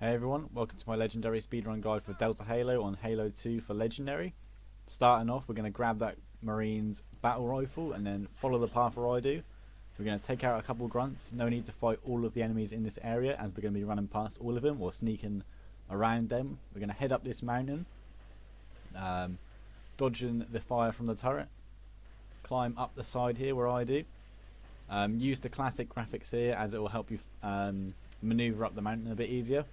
Hey everyone, welcome to my legendary speedrun guide for Delta Halo on Halo 2 for legendary. Starting off, we're going to grab that Marine's battle rifle and then follow the path where I do. We're going to take out a couple grunts. No need to fight all of the enemies in this area as we're going to be running past all of them or sneaking around them. We're going to head up this mountain, dodging the fire from the turret. Climb up the side here where I do. Use the classic graphics here as it will help you maneuver up the mountain a bit easier.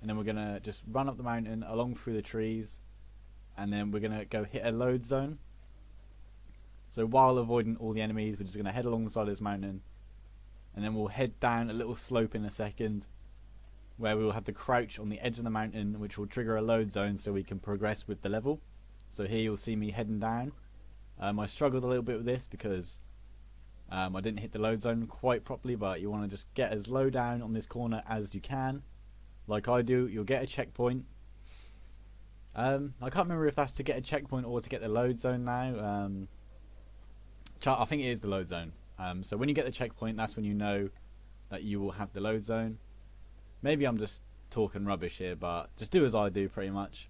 And then we're going to just run up the mountain along through the trees, and then we're going to go hit a load zone. So while avoiding all the enemies, we're just going to head along the side of this mountain, and then we'll head down a little slope in a second where we will have to crouch on the edge of the mountain, which will trigger a load zone so we can progress with the level. So here you'll see me heading down. I struggled a little bit with this because I didn't hit the load zone quite properly, but you want to just get as low down on this corner as you can. Like I do. You'll get a checkpoint. I can't remember if that's to get a checkpoint or to get the load zone now. I think it is the load zone. So when you get the checkpoint, that's when you know that you will have the load zone. Maybe I'm just talking rubbish here, but just do as I do pretty much.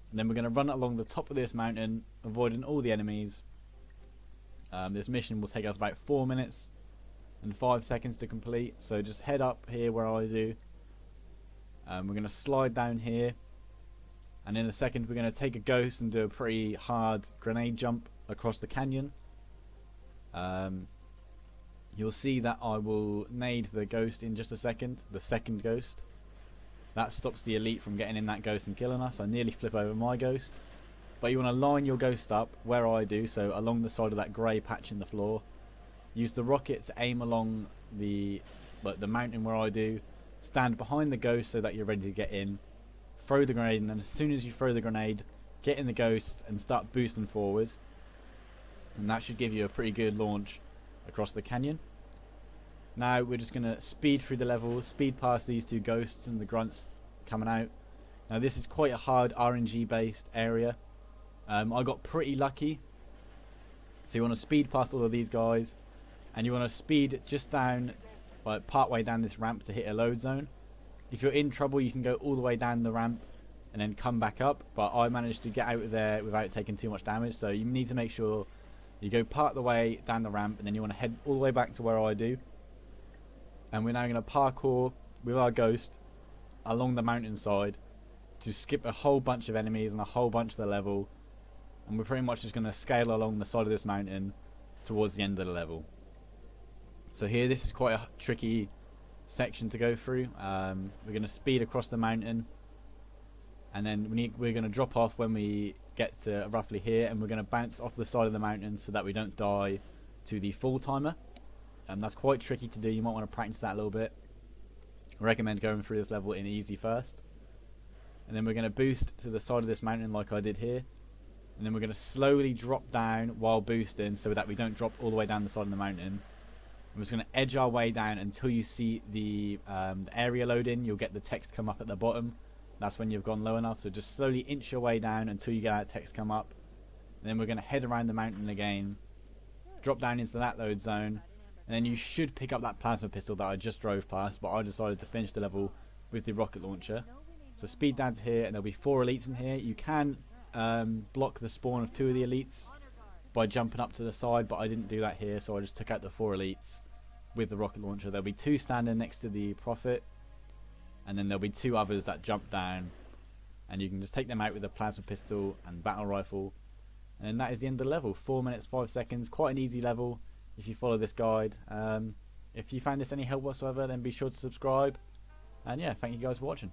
And then we're going to run along the top of this mountain, avoiding all the enemies. This mission will take us about 4 minutes and 5 seconds to complete. So just head up here where I do. We're going to slide down here, and in a second we're going to take a ghost and do a pretty hard grenade jump across the canyon. You'll see that I will nade the ghost in just a second, the second ghost. That stops the elite from getting in that ghost and killing us. I nearly flip over my ghost. But you want to line your ghost up where I do, so along the side of that grey patch in the floor. Use the rocket to aim along the mountain where I do. Stand behind the ghost so that you're ready to get in. Throw the grenade, and then as soon as you throw the grenade, get in the ghost and start boosting forward. And that should give you a pretty good launch across the canyon. Now we're just going to speed through the level, speed past these two ghosts and the grunts coming out. Now this is quite a hard RNG based area. I got pretty lucky. So you want to speed past all of these guys, and you want to speed just down, like part way down this ramp to hit a load zone. If you're in trouble, you can go all the way down the ramp and then come back up, but I managed to get out of there without taking too much damage. So you need to make sure you go part of the way down the ramp, and then you want to head all the way back to where I do. And we're now going to parkour with our ghost along the mountainside to skip a whole bunch of enemies and a whole bunch of the level. And we're pretty much just going to scale along the side of this mountain towards the end of the level. So here, this is quite a tricky section to go through. We're going to speed across the mountain, and then we're going to drop off when we get to roughly here, and we're going to bounce off the side of the mountain so that we don't die to the full timer. That's quite tricky to do. You might want to practice that a little bit. I recommend going through this level in easy first. And then we're going to boost to the side of this mountain like I did here. And then we're going to slowly drop down while boosting so that we don't drop all the way down the side of the mountain. We're just going to edge our way down until you see the area load in. You'll get the text come up at the bottom. That's when you've gone low enough. So just slowly inch your way down until you get that text come up. And then we're going to head around the mountain again. Drop down into that load zone. And then you should pick up that plasma pistol that I just drove past. But I decided to finish the level with the rocket launcher. So speed down to here, and there'll be 4 elites in here. You can block the spawn of 2 of the elites by jumping up to the side, but I didn't do that here, so I just took out the 4 elites with the rocket launcher. There'll be 2 standing next to the Prophet, and then there'll be 2 others that jump down, and you can just take them out with the plasma pistol and battle rifle. And that is the end of the level. 4 minutes 5 seconds. Quite an easy level if you follow this guide. If you found this any help whatsoever, then be sure to subscribe, and yeah, thank you guys for watching.